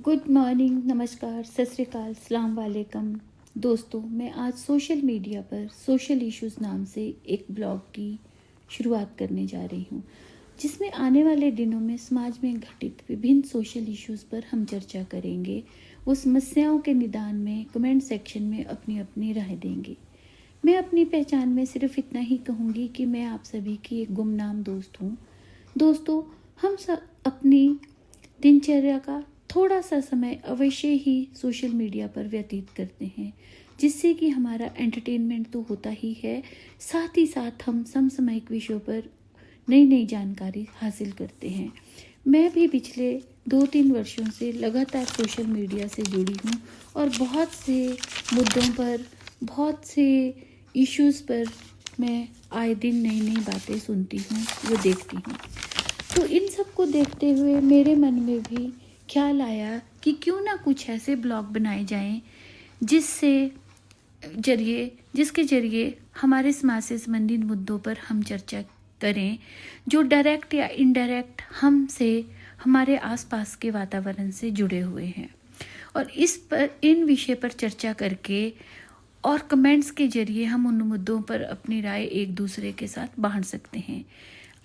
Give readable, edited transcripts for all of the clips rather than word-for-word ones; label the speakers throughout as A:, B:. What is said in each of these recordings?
A: Good morning, नमस्कार, सत श्री अकाल, अस्सलाम वालेकुम। दोस्तों, मैं आज सोशल मीडिया पर सोशल इश्यूज़ नाम से एक ब्लॉग की शुरुआत करने जा रही हूँ, जिसमें आने वाले दिनों में समाज में घटित विभिन्न सोशल इश्यूज़ पर हम चर्चा करेंगे। वो समस्याओं के निदान में कमेंट सेक्शन में अपनी अपनी राय देंगे। मैं अपनी पहचान में सिर्फ इतना ही कहूँगी कि मैं आप सभी की एक गुमनाम दोस्त हूँ। दोस्तों, हम सब अपनी दिनचर्या का थोड़ा सा समय अवश्य ही सोशल मीडिया पर व्यतीत करते हैं, जिससे कि हमारा एंटरटेनमेंट तो होता ही है, साथ ही साथ हम समसामयिक विषयों पर नई नई जानकारी हासिल करते हैं। मैं भी पिछले 2-3 वर्षों से लगातार सोशल मीडिया से जुड़ी हूँ और बहुत से मुद्दों पर, बहुत से इश्यूज़ पर मैं आए दिन नई नई बातें सुनती हूँ, वो देखती हूँ। तो इन सब को देखते हुए मेरे मन में भी ख्याल आया कि क्यों ना कुछ ऐसे ब्लॉग बनाए जाएं जिसके जरिए हमारे समाज से संबंधित मुद्दों पर हम चर्चा करें, जो डायरेक्ट या इनडायरेक्ट हमसे, हमारे आसपास के वातावरण से जुड़े हुए हैं, और इन विषय पर चर्चा करके और कमेंट्स के जरिए हम उन मुद्दों पर अपनी राय एक दूसरे के साथ बांट सकते हैं।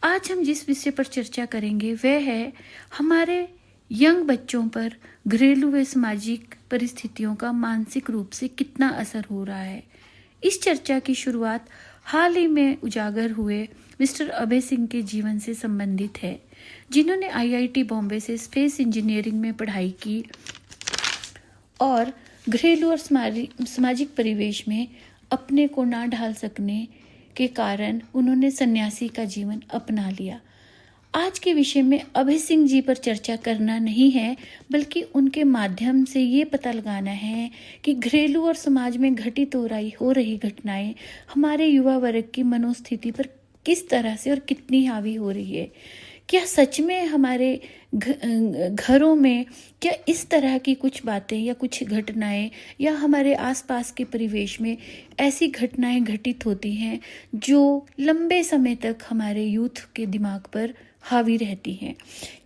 A: आज हम जिस विषय पर चर्चा करेंगे वह है हमारे यंग बच्चों पर घरेलू व सामाजिक परिस्थितियों का मानसिक रूप से कितना असर हो रहा है। इस चर्चा की शुरुआत हाल ही में उजागर हुए मिस्टर अभय सिंह के जीवन से संबंधित है, जिन्होंने IIT बॉम्बे से स्पेस इंजीनियरिंग में पढ़ाई की और घरेलू और सामाजिक परिवेश में अपने को ना ढाल सकने के कारण उन्होंने सन्यासी का जीवन अपना लिया। आज के विषय में अभय सिंह जी पर चर्चा करना नहीं है, बल्कि उनके माध्यम से ये पता लगाना है कि घरेलू और समाज में घटित हो रही घटनाएं हमारे युवा वर्ग की मनोस्थिति पर किस तरह से और कितनी हावी हो रही है। क्या सच में हमारे घरों में क्या इस तरह की कुछ बातें या कुछ घटनाएं या हमारे आसपास के परिवेश में ऐसी घटनाएं घटित होती हैं जो लंबे समय तक हमारे यूथ के दिमाग पर हावी रहती हैं?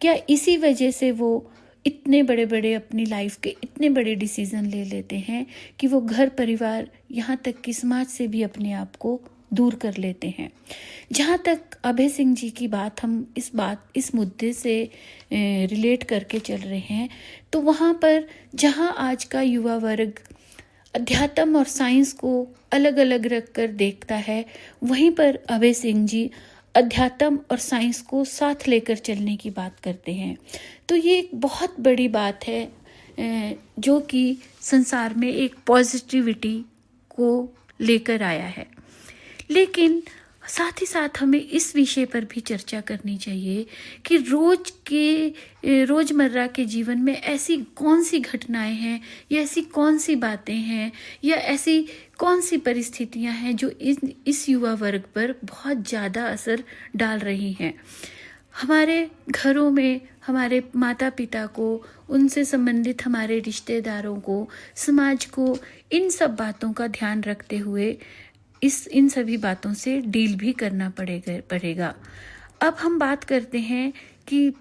A: क्या इसी वजह से वो इतने बड़े बड़े अपनी लाइफ के इतने बड़े डिसीजन ले लेते हैं कि वो घर परिवार, यहाँ तक कि समाज से भी अपने आप को दूर कर लेते हैं? जहाँ तक अभय सिंह जी की बात, हम इस मुद्दे से रिलेट करके चल रहे हैं, तो वहाँ पर जहाँ आज का युवा वर्ग अध्यात्म और साइंस को अलग अलग रख कर देखता है, वहीं पर अभय सिंह जी अध्यात्म और साइंस को साथ लेकर चलने की बात करते हैं। तो ये एक बहुत बड़ी बात है जो कि संसार में एक पॉजिटिविटी को लेकर आया है। लेकिन साथ ही साथ हमें इस विषय पर भी चर्चा करनी चाहिए कि रोज़मर्रा के जीवन में ऐसी कौन सी घटनाएं हैं या ऐसी कौन सी बातें हैं या ऐसी कौन सी परिस्थितियां हैं जो इस युवा वर्ग पर बहुत ज़्यादा असर डाल रही हैं। हमारे घरों में हमारे माता पिता को, उनसे संबंधित हमारे रिश्तेदारों को, समाज को, इन सब बातों का ध्यान रखते हुए इन सभी बातों से डील भी करना पड़ेगा। अब हम बात करते हैं कि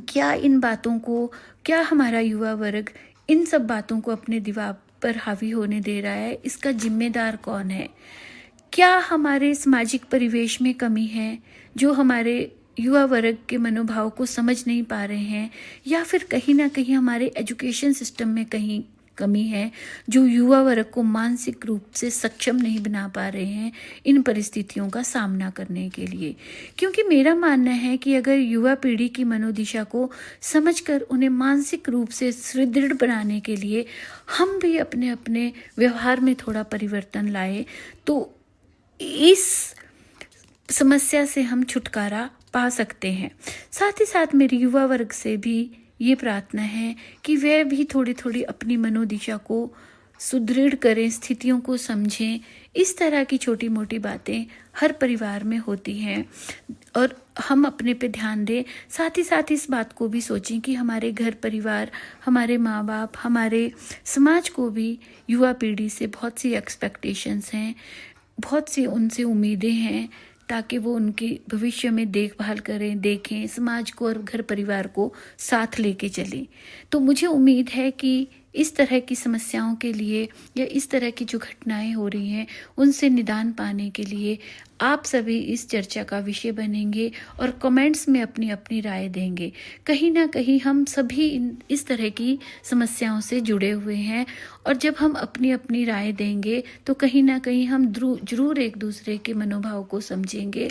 A: क्या हमारा युवा वर्ग इन सब बातों को अपने दिमाग पर हावी होने दे रहा है? इसका जिम्मेदार कौन है? क्या हमारे सामाजिक परिवेश में कमी है जो हमारे युवा वर्ग के मनोभाव को समझ नहीं पा रहे हैं, या फिर कहीं ना कहीं हमारे एजुकेशन सिस्टम में कहीं कमी है जो युवा वर्ग को मानसिक रूप से सक्षम नहीं बना पा रहे हैं इन परिस्थितियों का सामना करने के लिए? क्योंकि मेरा मानना है कि अगर युवा पीढ़ी की मनोदिशा को समझकर उन्हें मानसिक रूप से सुदृढ़ बनाने के लिए हम भी अपने अपने व्यवहार में थोड़ा परिवर्तन लाए, तो इस समस्या से हम छुटकारा पा सकते हैं। साथ ही साथ मेरी युवा वर्ग से भी ये प्रार्थना है कि वे भी थोड़ी थोड़ी अपनी मनोदिशा को सुदृढ़ करें, स्थितियों को समझें। इस तरह की छोटी मोटी बातें हर परिवार में होती हैं और हम अपने पे ध्यान दें। साथ ही साथ इस बात को भी सोचें कि हमारे घर परिवार, हमारे माँ बाप, हमारे समाज को भी युवा पीढ़ी से बहुत सी एक्सपेक्टेशंस हैं, बहुत सी उनसे उम्मीदें हैं ताकि वो उनकी भविष्य में देखभाल करें, देखें, समाज को और घर परिवार को साथ लेके चलें। तो मुझे उम्मीद है कि इस तरह की समस्याओं के लिए या इस तरह की जो घटनाएं हो रही हैं उनसे निदान पाने के लिए आप सभी इस चर्चा का विषय बनेंगे और कमेंट्स में अपनी अपनी राय देंगे। कहीं ना कहीं हम सभी इस तरह की समस्याओं से जुड़े हुए हैं और जब हम अपनी अपनी राय देंगे तो कहीं ना कहीं हम जरूर एक दूसरे के मनोभाव को समझेंगे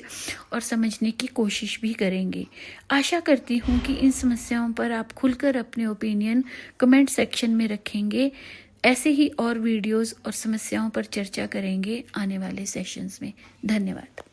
A: और समझने की कोशिश भी करेंगे। आशा करती हूँ कि इन समस्याओं पर आप खुलकर अपने ओपिनियन कमेंट सेक्शन में रखेंगे। ऐसे ही और वीडियोस और समस्याओं पर चर्चा करेंगे आने वाले सेशंस में। धन्यवाद।